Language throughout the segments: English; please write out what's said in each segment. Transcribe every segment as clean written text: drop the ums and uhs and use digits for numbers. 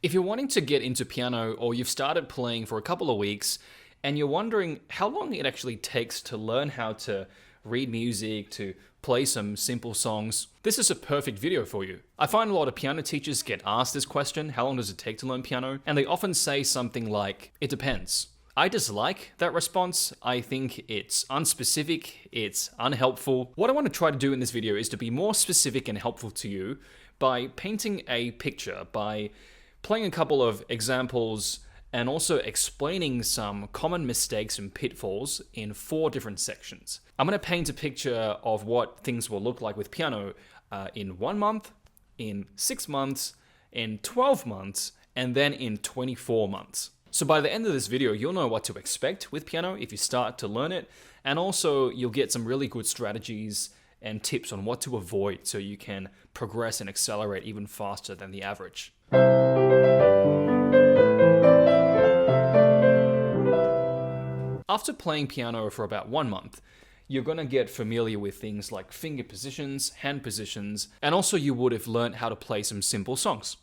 If you're wanting to get into piano or you've started playing for a couple of weeks and you're wondering how long it actually takes to learn how to read music, to play some simple songs, this is a perfect video for you. I find a lot of piano teachers get asked this question, how long does it take to learn piano? And they often say something like, it depends. I dislike that response. I think it's unspecific, it's unhelpful. What I want to try to do in this video is to be more specific and helpful to you by painting a picture, by playing a couple of examples and also explaining some common mistakes and pitfalls in 4 different sections. I'm going to paint a picture of what things will look like with piano in 1 month, in 6 months, in 12 months, and then in 24 months. So by the end of this video, you'll know what to expect with piano if you start to learn it, and also you'll get some really good strategies and tips on what to avoid so you can progress and accelerate even faster than the average. After playing piano for about 1 month, you're going to get familiar with things like finger positions, hand positions, and also you would have learned how to play some simple songs.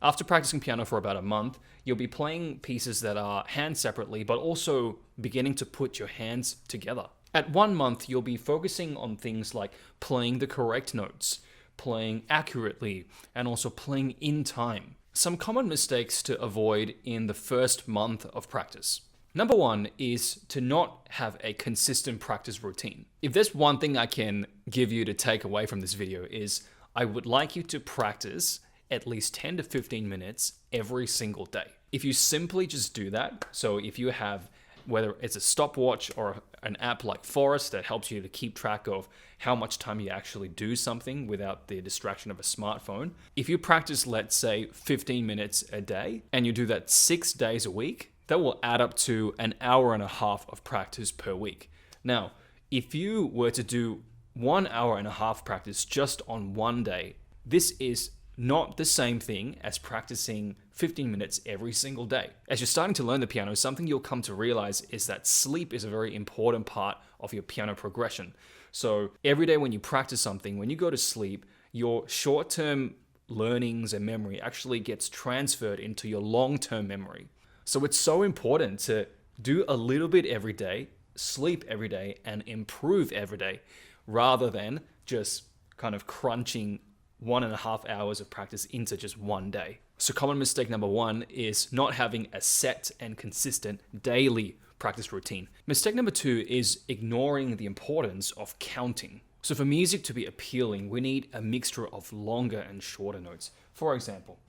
After practicing piano for about a month, you'll be playing pieces that are hand separately, but also beginning to put your hands together. At 1 month, you'll be focusing on things like playing the correct notes, playing accurately, and also playing in time. Some common mistakes to avoid in the first month of practice. Number 1 is to not have a consistent practice routine. If there's one thing I can give you to take away from this video is I would like you to practice at least 10 to 15 minutes every single day. If you simply just do that, so if you have, whether it's a stopwatch or an app like Forest that helps you to keep track of how much time you actually do something without the distraction of a smartphone. If you practice, let's say 15 minutes a day, and you do that 6 days a week, that will add up to an hour and a half of practice per week. Now, if you were to do 1 hour and a half practice just on one day, this is not the same thing as practicing 15 minutes every single day. As you're starting to learn the piano, something you'll come to realize is that sleep is a very important part of your piano progression. So every day when you practice something, when you go to sleep, your short-term learnings and memory actually gets transferred into your long-term memory. So it's so important to do a little bit every day, sleep every day, and improve every day, rather than just kind of crunching 1.5 hours of practice into just one day. So common mistake number 1 is not having a set and consistent daily practice routine. Mistake number 2 is ignoring the importance of counting. So for music to be appealing, we need a mixture of longer and shorter notes. For example,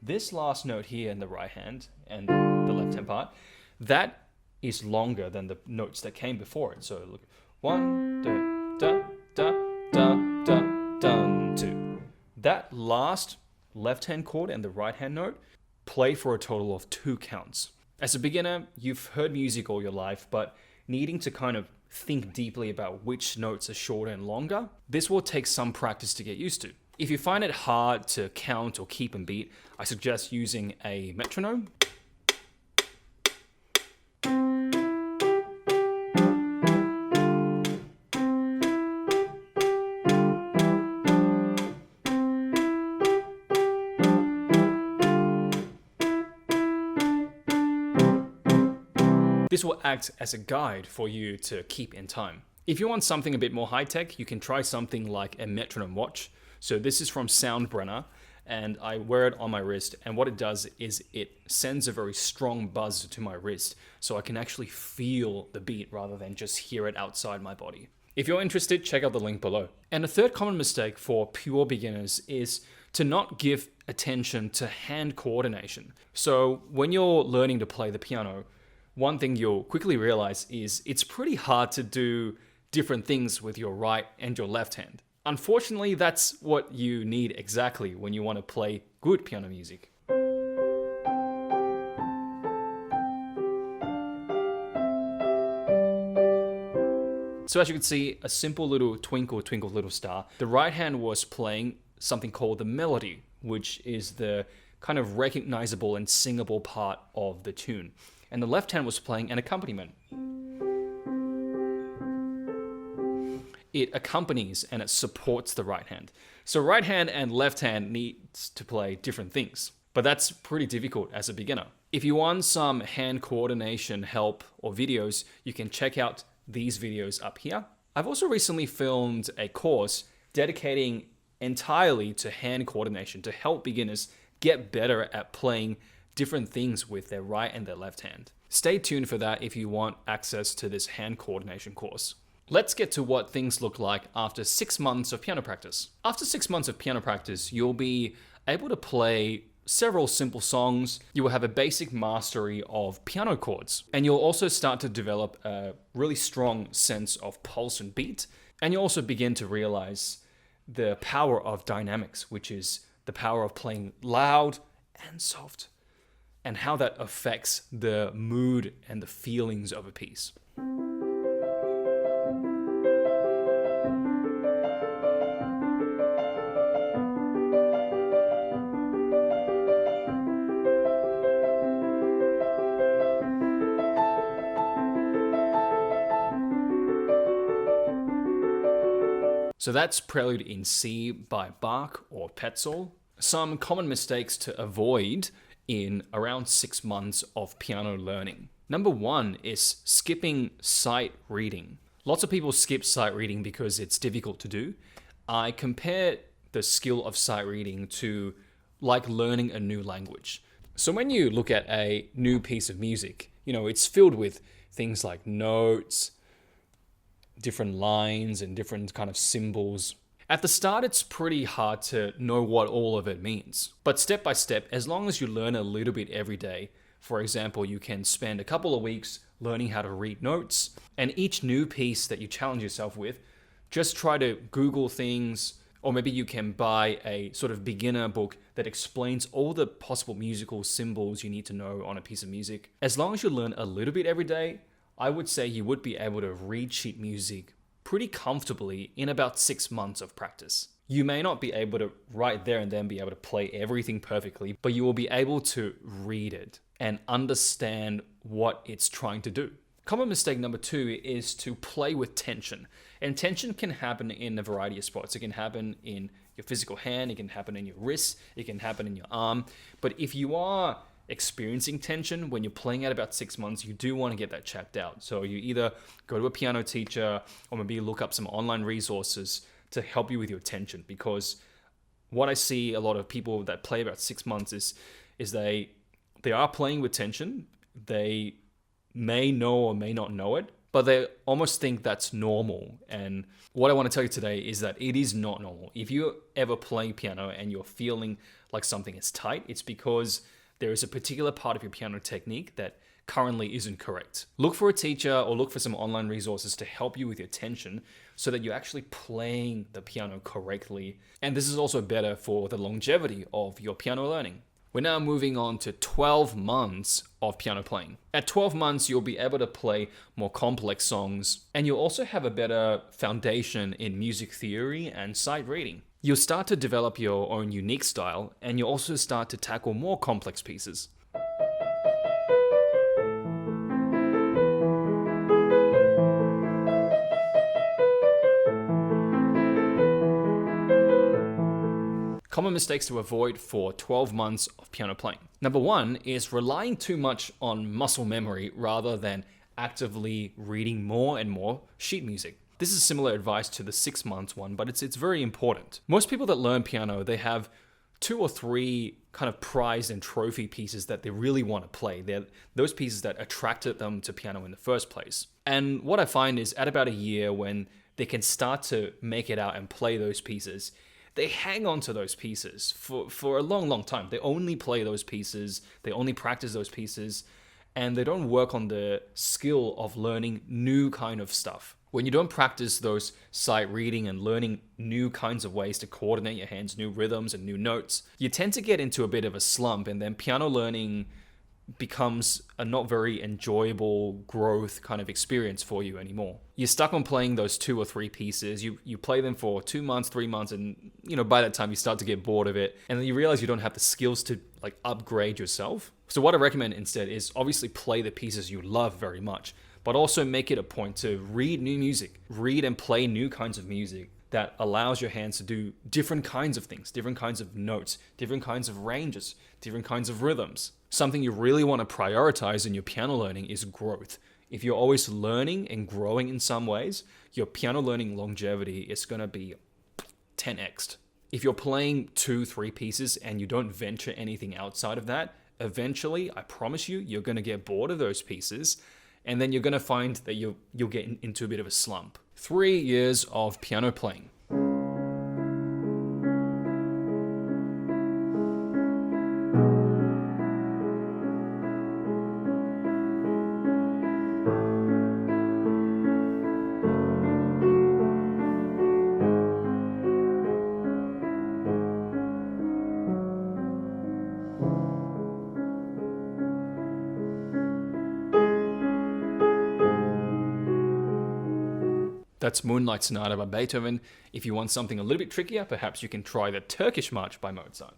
this last note here in the right hand and the left hand part, that is longer than the notes that came before it. So look, 1, 2, da, da, da, da, dun, 2. That last left hand chord and the right hand note play for a total of 2 counts. As a beginner, you've heard music all your life, but needing to kind of think deeply about which notes are shorter and longer, this will take some practice to get used to. If you find it hard to count or keep and beat, I suggest using a metronome. This will act as a guide for you to keep in time. If you want something a bit more high-tech, you can try something like a metronome watch. So this is from Soundbrenner, and I wear it on my wrist, and what it does is it sends a very strong buzz to my wrist, so I can actually feel the beat rather than just hear it outside my body. If you're interested, check out the link below. And a third common mistake for pure beginners is to not give attention to hand coordination. So when you're learning to play the piano, one thing you'll quickly realize is it's pretty hard to do different things with your right and your left hand. Unfortunately, that's what you need exactly when you want to play good piano music. So as you can see, a simple little Twinkle Twinkle Little Star. The right hand was playing something called the melody, which is the kind of recognizable and singable part of the tune. And the left hand was playing an accompaniment. It accompanies and it supports the right hand. So right hand and left hand needs to play different things, but that's pretty difficult as a beginner. If you want some hand coordination help or videos, you can check out these videos up here. I've also recently filmed a course dedicating entirely to hand coordination to help beginners get better at playing different things with their right and their left hand. Stay tuned for that if you want access to this hand coordination course. Let's get to what things look like after 6 months of piano practice. After 6 months of piano practice, you'll be able to play several simple songs. You will have a basic mastery of piano chords, and you'll also start to develop a really strong sense of pulse and beat. And you'll also begin to realize the power of dynamics, which is the power of playing loud and soft, and how that affects the mood and the feelings of a piece. So that's Prelude in C by Bach or Petzold. Some common mistakes to avoid in around 6 months of piano learning. Number 1 is skipping sight reading. Lots of people skip sight reading because it's difficult to do. I compare the skill of sight reading to like learning a new language. So when you look at a new piece of music, it's filled with things like notes, different lines and different kind of symbols. At the start, it's pretty hard to know what all of it means. But step by step, as long as you learn a little bit every day, for example, you can spend a couple of weeks learning how to read notes, and each new piece that you challenge yourself with, just try to Google things, or maybe you can buy a sort of beginner book that explains all the possible musical symbols you need to know on a piece of music. As long as you learn a little bit every day, I would say you would be able to read sheet music pretty comfortably in about 6 months of practice. You may not be able to right there and then be able to play everything perfectly, but you will be able to read it and understand what it's trying to do. Common mistake number 2 is to play with tension. And tension can happen in a variety of spots. It can happen in your physical hand, it can happen in your wrist, it can happen in your arm. But if you are experiencing tension when you're playing at about 6 months, you do want to get that checked out. So you either go to a piano teacher or maybe look up some online resources to help you with your tension, because what I see a lot of people that play about 6 months is they are playing with tension. They may know or may not know it, but they almost think that's normal. And what I want to tell you today is that it is not normal. If you ever play piano and you're feeling like something is tight, it's because there is a particular part of your piano technique that currently isn't correct. Look for a teacher or look for some online resources to help you with your tension so that you're actually playing the piano correctly. And this is also better for the longevity of your piano learning. We're now moving on to 12 months of piano playing. At 12 months, you'll be able to play more complex songs, and you'll also have a better foundation in music theory and sight reading. You'll start to develop your own unique style, and you'll also start to tackle more complex pieces. Common mistakes to avoid for 12 months of piano playing. Number 1 is relying too much on muscle memory rather than actively reading more and more sheet music. This is similar advice to the 6 months one, but it's very important. Most people that learn piano, they have 2 or 3 kind of prize and trophy pieces that they really want to play. They're those pieces that attracted them to piano in the first place. And what I find is at about a year, when they can start to make it out and play those pieces, they hang on to those pieces for a long, long time. They only play those pieces, they only practice those pieces, and they don't work on the skill of learning new kind of stuff. When you don't practice those sight reading and learning new kinds of ways to coordinate your hands, new rhythms and new notes, you tend to get into a bit of a slump, and then piano learning becomes a not very enjoyable growth kind of experience for you anymore. You're stuck on playing those 2 or 3 pieces. You play them for 2 months, 3 months, and by that time you start to get bored of it, and then you realize you don't have the skills to like upgrade yourself. So what I recommend instead is obviously play the pieces you love very much, but also make it a point to read new music, read and play new kinds of music that allows your hands to do different kinds of things, different kinds of notes, different kinds of ranges, different kinds of rhythms. Something you really want to prioritize in your piano learning is growth. If you're always learning and growing in some ways, your piano learning longevity is going to be 10x'd. If you're playing 2, 3 pieces and you don't venture anything outside of that, eventually, I promise you, you're going to get bored of those pieces, and then you're going to find that you'll get into a bit of a slump. 3 years of piano playing. That's Moonlight Sonata by Beethoven. If you want something a little bit trickier, perhaps you can try the Turkish March by Mozart.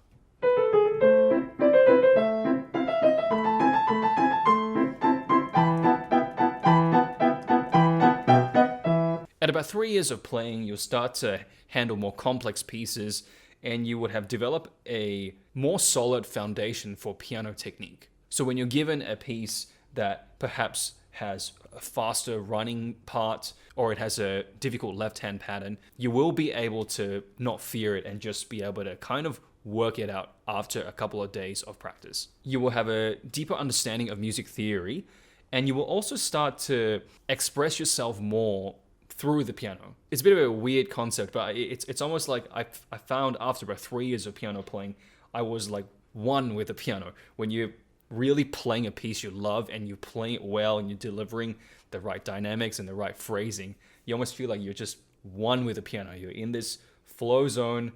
At about 3 years of playing, you'll start to handle more complex pieces, and you would have developed a more solid foundation for piano technique. So when you're given a piece that perhaps has a faster running part, or it has a difficult left-hand pattern, you will be able to not fear it and just be able to kind of work it out after a couple of days of practice. You will have a deeper understanding of music theory, and you will also start to express yourself more through the piano. It's a bit of a weird concept, but it's almost like I found after about 3 years of piano playing, I was like one with the piano. When you're really playing a piece you love and you're playing it well and you're delivering the right dynamics and the right phrasing, you almost feel like you're just one with the piano. You're in this flow zone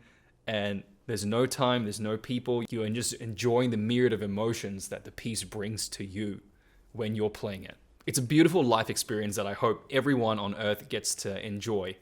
and there's no time, there's no people. You're just enjoying the myriad of emotions that the piece brings to you when you're playing it. It's a beautiful life experience that I hope everyone on earth gets to enjoy.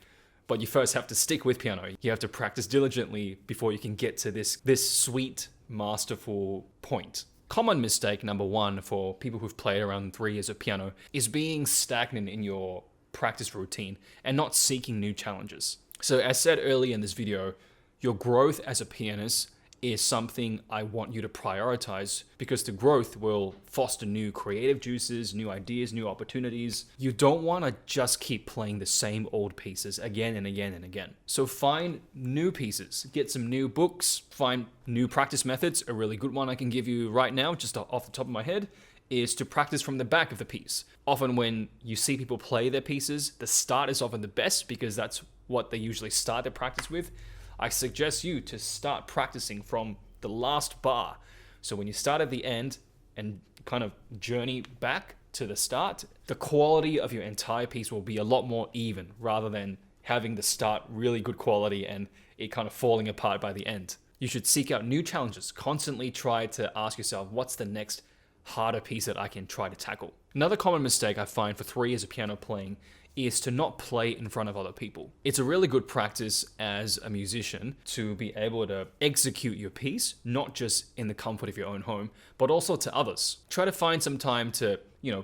But you first have to stick with piano. You have to practice diligently before you can get to this sweet, masterful point. Common mistake number 1 for people who've played around 3 years of piano is being stagnant in your practice routine and not seeking new challenges. So as said earlier in this video, your growth as a pianist is something I want you to prioritize, because the growth will foster new creative juices, new ideas, new opportunities. You don't want to just keep playing the same old pieces again and again and again. So find new pieces, get some new books, find new practice methods. A really good one I can give you right now, just off the top of my head, is to practice from the back of the piece. Often when you see people play their pieces, the start is often the best because that's what they usually start their practice with. I suggest you to start practicing from the last bar. So when you start at the end and kind of journey back to the start, the quality of your entire piece will be a lot more even rather than having the start really good quality and it kind of falling apart by the end. You should seek out new challenges. Constantly try to ask yourself, what's the next harder piece that I can try to tackle? Another common mistake I find for 3 years of piano playing is to not play in front of other people. It's a really good practice as a musician to be able to execute your piece, not just in the comfort of your own home, but also to others. Try to find some time to,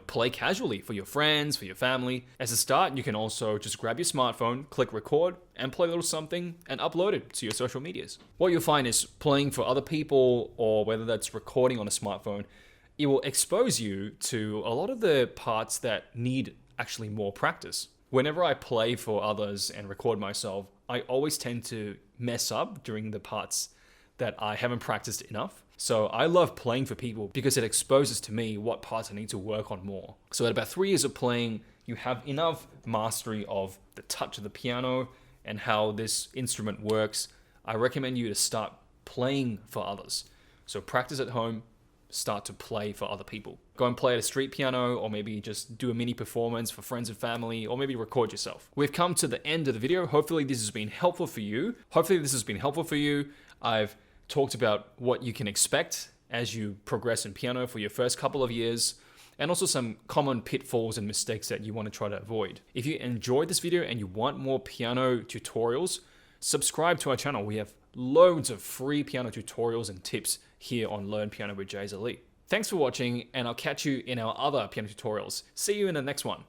play casually for your friends, for your family. As a start, you can also just grab your smartphone, click record, and play a little something and upload it to your social medias. What you'll find is playing for other people, or whether that's recording on a smartphone, it will expose you to a lot of the parts that need actually more practice. Whenever I play for others and record myself, I always tend to mess up during the parts that I haven't practiced enough. So I love playing for people because it exposes to me what parts I need to work on more. So at about 3 years of playing, you have enough mastery of the touch of the piano and how this instrument works. I recommend you to start playing for others. So practice at home, start to play for other people. Go and play at a street piano, or maybe just do a mini performance for friends and family, or maybe record yourself. We've come to the end of the video. Hopefully this has been helpful for you. I've talked about what you can expect as you progress in piano for your first couple of years, and also some common pitfalls and mistakes that you want to try to avoid. If you enjoyed this video and you want more piano tutorials, subscribe to our channel. We have loads of free piano tutorials and tips here on Learn Piano with Jazer. Thanks for watching, and I'll catch you in our other piano tutorials. See you in the next one.